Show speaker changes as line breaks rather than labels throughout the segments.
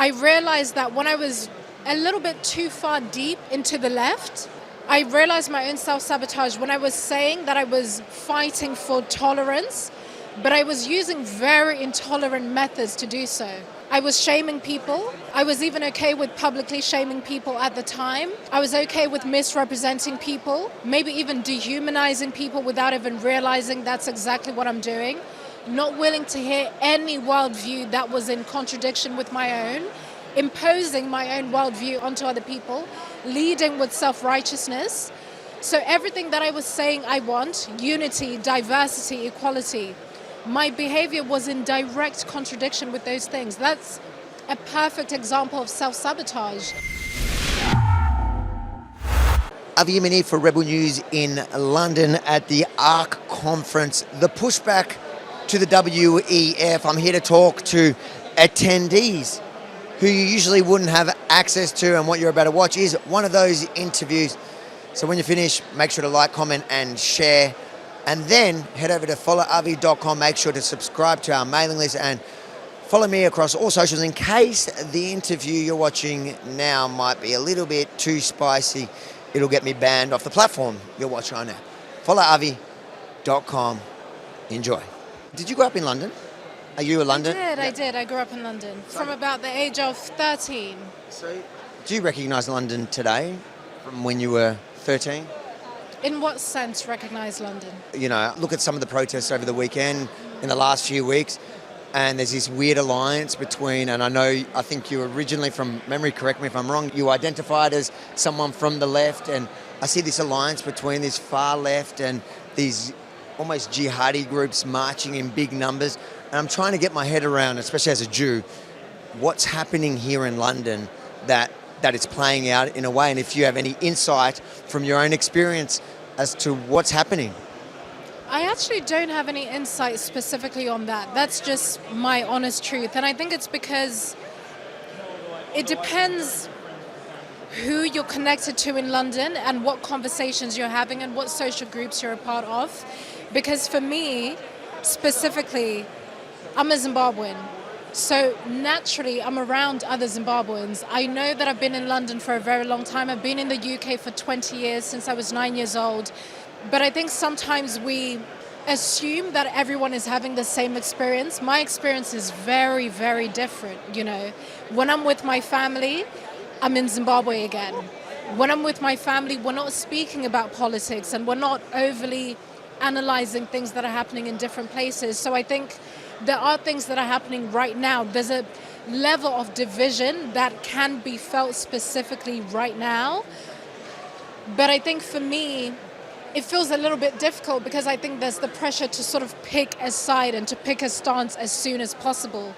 I realized that when I was a little bit too far deep into the left, I realized my own self-sabotage when I was saying that I was fighting for tolerance, but I was using very intolerant methods to do so. I was shaming people. I was even okay with publicly shaming people at the time. I was okay with misrepresenting people, maybe even dehumanizing people without even realizing that's exactly what I'm doing. Not willing to hear any worldview that was in contradiction with my own, imposing my own worldview onto other people, leading with self-righteousness. So everything that I was saying I want, unity, diversity, equality, my behavior was in direct contradiction with those things. That's a perfect example of self-sabotage.
Yemini for Rebel News in London at the ARC conference. The pushback to the WEF. I'm here to talk to attendees who you usually wouldn't have access to, and what you're about to watch is one of those interviews. So when you finish, make sure to like, comment and share, and then head over to followavi.com. Make sure to subscribe to our mailing list and follow me across all socials in case the interview you're watching now might be a little bit too spicy. It'll get me banned off the platform you're watching on now. Followavi.com. Enjoy. Did you grow up in London? Are you a London?
I did. I grew up in London from about the age of 13.
So, do you recognise London today from when you were 13?
In what sense recognise London?
You know, look at some of the protests over the weekend in the last few weeks, and there's this weird alliance between, and I think you originally, from memory, correct me if I'm wrong, you identified as someone from the left, and I see this alliance between this far left and these almost jihadi groups marching in big numbers. And I'm trying to get my head around, especially as a Jew, what's happening here in London that it's playing out in a way, and if you have any insight from your own experience as to what's happening.
I actually don't have any insight specifically on that. That's just my honest truth. And I think it's because it depends who you're connected to in London and what conversations you're having and what social groups you're a part of. Because for me, specifically, I'm a Zimbabwean. So naturally, I'm around other Zimbabweans. I know that I've been in London for a very long time. I've been in the UK for 20 years, since I was 9 years old. But I think sometimes we assume that everyone is having the same experience. My experience is very, very different, you know. When I'm with my family, I'm in Zimbabwe again. When I'm with my family, we're not speaking about politics and we're not overly analyzing things that are happening in different places. So I think there are things that are happening right now. There's a level of division that can be felt specifically right now. But I think for me, it feels a little bit difficult because I think there's the pressure to sort of pick a side and to pick a stance as soon as possible.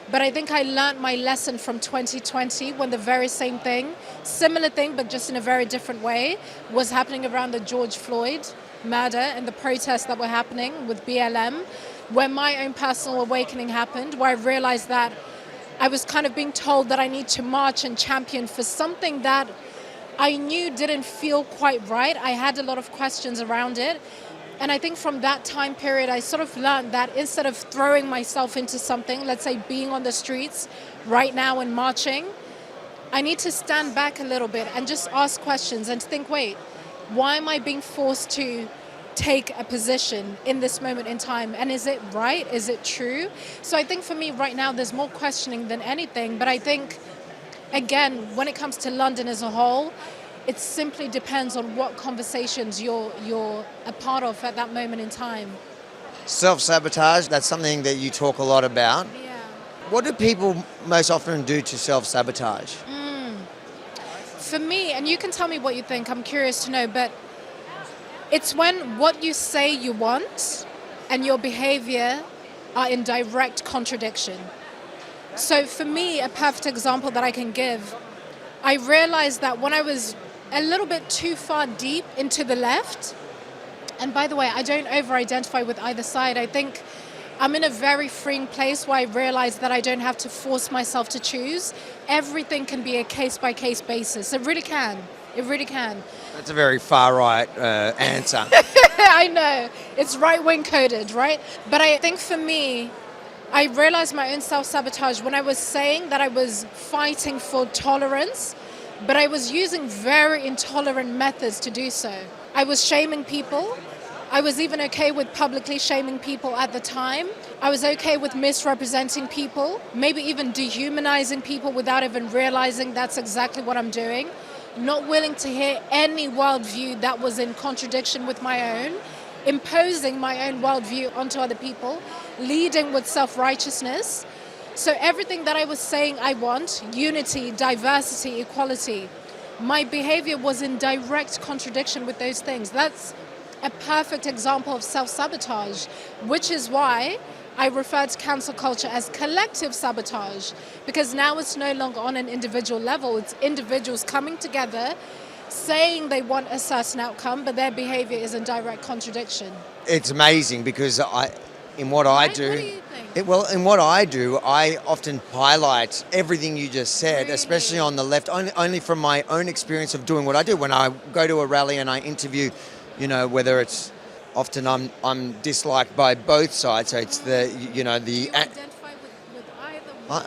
But I think I learned my lesson from 2020 when the very same thing, similar thing, but just in a very different way, was happening around the George Floyd murder and the protests that were happening with BLM, where my own personal awakening happened, where I realized that I was kind of being told that I need to march and champion for something that I knew didn't feel quite right. I had a lot of questions around it. And I think from that time period, I sort of learned that instead of throwing myself into something, let's say being on the streets right now and marching, I need to stand back a little bit and just ask questions and think, wait, why am I being forced to take a position in this moment in time? And is it right? Is it true? So I think for me right now, there's more questioning than anything. But I think, again, when it comes to London as a whole, it simply depends on what conversations you're a part of at that moment in time.
Self-sabotage, that's something that you talk a lot about.
Yeah.
What do people most often do to self-sabotage?
For me, and you can tell me what you think, I'm curious to know, but it's when what you say you want and your behavior are in direct contradiction. So for me, a perfect example that I can give, I realized that when I was a little bit too far deep into the left, and by the way, I don't over-identify with either side. I think I'm in a very freeing place where I realize that I don't have to force myself to choose. Everything can be a case-by-case basis. It really can. It really can.
That's a very far-right answer.
I know. It's right-wing coded, right? But I think for me, I realized my own self-sabotage when I was saying that I was fighting for tolerance, but I was using very intolerant methods to do so. I was shaming people. I was even okay with publicly shaming people at the time. I was okay with misrepresenting people, maybe even dehumanizing people without even realizing that's exactly what I'm doing. Not willing to hear any worldview that was in contradiction with my own, imposing my own worldview onto other people, leading with self-righteousness. So everything that I was saying I want, unity, diversity, equality, my behavior was in direct contradiction with those things. That's a perfect example of self-sabotage, which is why I refer to cancel culture as collective sabotage, because now it's no longer on an individual level. It's individuals coming together, saying they want a certain outcome, but their behavior is in direct contradiction.
It's amazing because in what I
Right?
do,
What do you think?
in what I do, I often highlight everything you just said,
Really?
especially on the left, only from my own experience of doing what I do. When I go to a rally and I interview, whether it's often I'm disliked by both sides. So it's the
Do you identify with either one?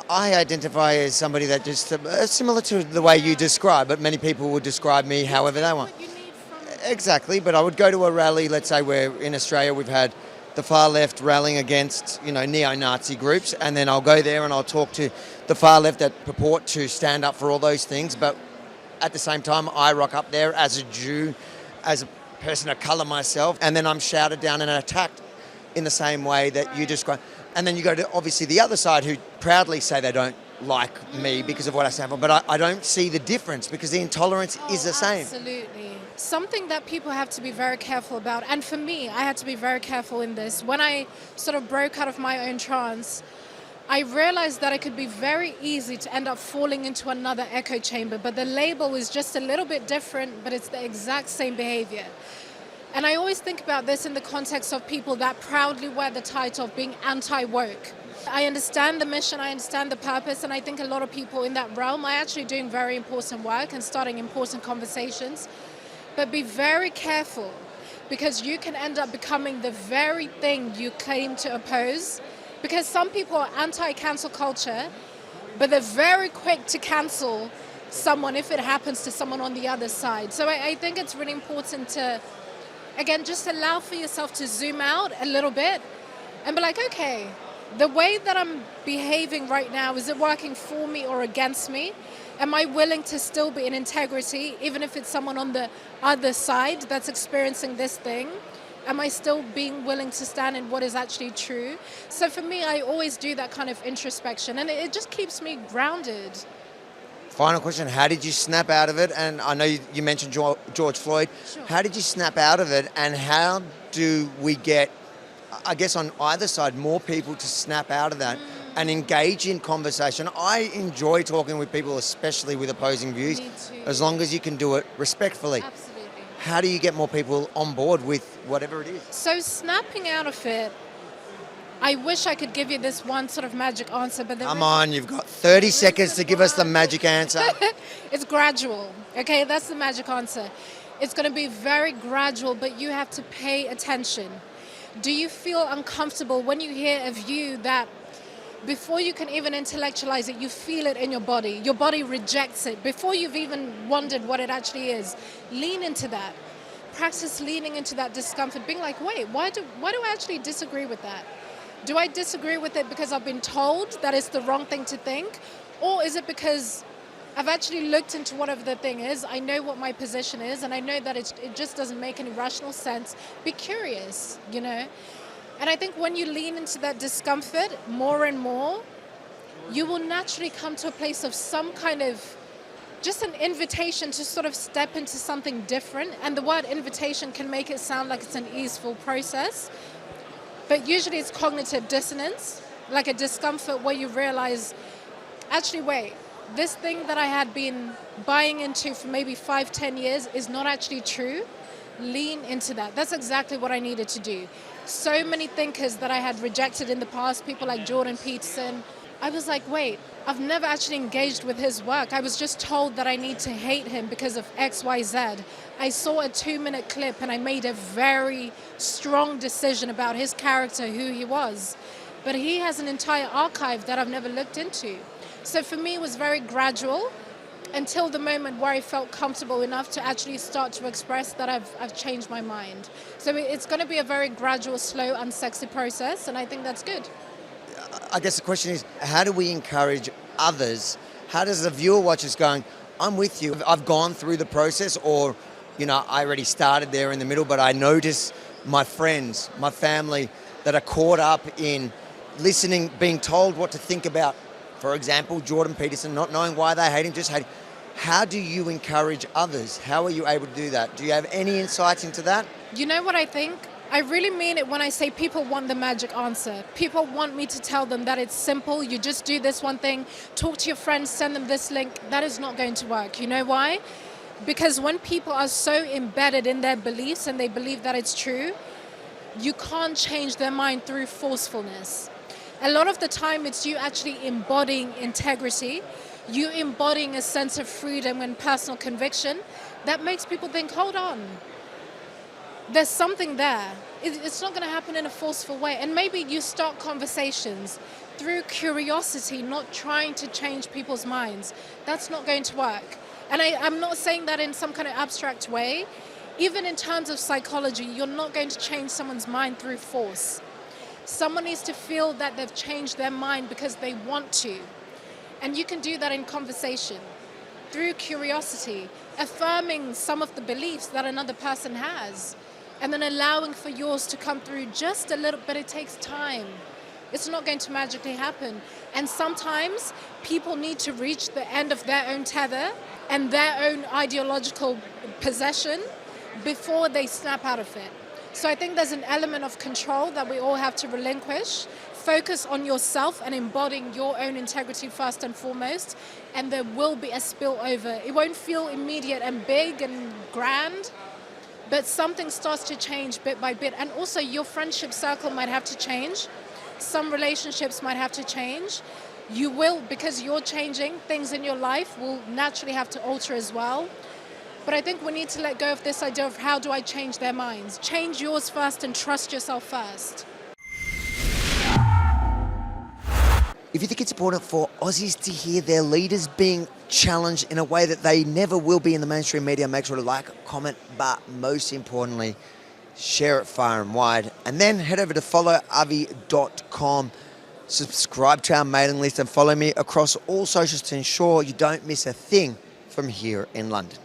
I identify as somebody that just similar to the way you describe, but many people would describe me however they want.
What you need from
Exactly, but I would go to a rally. Let's say we're in Australia, we've had the far left rallying against neo-Nazi groups, and then I'll go there and I'll talk to the far left that purport to stand up for all those things. But at the same time, I rock up there as a Jew, as a person of colour myself, and then I'm shouted down and attacked in the same way that you describe. And then you go to obviously the other side who proudly say they don't like me because of what I stand for, but I don't see the difference because the intolerance is the same.
Absolutely. Something that people have to be very careful about, and for me, I had to be very careful in this. When I sort of broke out of my own trance, I realized that it could be very easy to end up falling into another echo chamber, but the label is just a little bit different, but it's the exact same behavior. And I always think about this in the context of people that proudly wear the title of being anti-woke. I understand the mission, I understand the purpose, and I think a lot of people in that realm are actually doing very important work and starting important conversations. But be very careful, because you can end up becoming the very thing you claim to oppose. Because some people are anti-cancel culture, but they're very quick to cancel someone if it happens to someone on the other side. So I think it's really important to, again, just allow for yourself to zoom out a little bit and be like, okay, the way that I'm behaving right now, is it working for me or against me? Am I willing to still be in integrity, even if it's someone on the other side that's experiencing this thing? Am I still being willing to stand in what is actually true? So for me, I always do that kind of introspection, and it just keeps me grounded.
Final question, how did you snap out of it? And I know you mentioned George Floyd.
Sure.
How did you snap out of it, and how do we get, I guess on either side, more people to snap out of that and engage in conversation? I enjoy talking with people, especially with opposing views,
Me too.
as long as you can do it respectfully.
Absolutely.
How do you get more people on board with whatever it is?
So snapping out of it, I wish I could give you this one sort of magic answer, but
Come on, you've got 30 seconds to give us the magic answer.
It's gradual, okay? That's the magic answer. It's going to be very gradual, but you have to pay attention. Do you feel uncomfortable when you hear a view that before you can even intellectualize it, you feel it in your body? Your body rejects it before you've even wondered what it actually is. Lean into that. Practice leaning into that discomfort, being like, wait, why do I actually disagree with that? Do I disagree with it because I've been told that it's the wrong thing to think? Or is it because I've actually looked into whatever the thing is, I know what my position is, and I know that it just doesn't make any rational sense? Be curious, And I think when you lean into that discomfort more and more, you will naturally come to a place of some kind of, just an invitation to sort of step into something different. And the word invitation can make it sound like it's an easeful process. But usually it's cognitive dissonance, like a discomfort where you realize, actually, wait, this thing that I had been buying into for maybe 5-10 years is not actually true. Lean into that. That's exactly what I needed to do. So many thinkers that I had rejected in the past, people like Jordan Peterson, I was like, wait, I've never actually engaged with his work. I was just told that I need to hate him because of X, Y, Z. I saw a 2-minute clip and I made a very strong decision about his character, who he was. but he has an entire archive that I've never looked into. So for me, it was very gradual until the moment where I felt comfortable enough to actually start to express that I've changed my mind. So it's going to be a very gradual, slow, unsexy process, and I think that's good.
I guess the question is, how do we encourage others? How does the viewer watch us going, I'm with you, I've gone through the process, or, I already started there in the middle, but I notice my friends, my family that are caught up in listening, being told what to think about, for example, Jordan Peterson, not knowing why they hate him, just hating. How do you encourage others? How are you able to do that? Do you have any insights into that?
You know what I think? I really mean it when I say people want the magic answer. People want me to tell them that it's simple. You just do this one thing, talk to your friends, send them this link. That is not going to work. You know why? Because when people are so embedded in their beliefs and they believe that it's true, you can't change their mind through forcefulness. A lot of the time it's you actually embodying integrity, you embodying a sense of freedom and personal conviction that makes people think, hold on, there's something there. It's not going to happen in a forceful way. And maybe you start conversations through curiosity, not trying to change people's minds. That's not going to work. And I'm not saying that in some kind of abstract way. Even in terms of psychology, you're not going to change someone's mind through force. Someone needs to feel that they've changed their mind because they want to. And you can do that in conversation, through curiosity, affirming some of the beliefs that another person has, and then allowing for yours to come through just a little, but it takes time. It's not going to magically happen. And sometimes people need to reach the end of their own tether and their own ideological possession before they snap out of it. So I think there's an element of control that we all have to relinquish. Focus on yourself and embodying your own integrity first and foremost, and there will be a spillover. It won't feel immediate and big and grand, but something starts to change bit by bit. And also your friendship circle might have to change. Some relationships might have to change. You will, because you're changing, things in your life will naturally have to alter as well. But I think we need to let go of this idea of how do I change their minds. Change yours first and trust yourself first.
If you think it's important for Aussies to hear their leaders being challenged in a way that they never will be in the mainstream media, make sure to like, comment, but most importantly, share it far and wide. And then head over to followavi.com, subscribe to our mailing list, and follow me across all socials to ensure you don't miss a thing from here in London.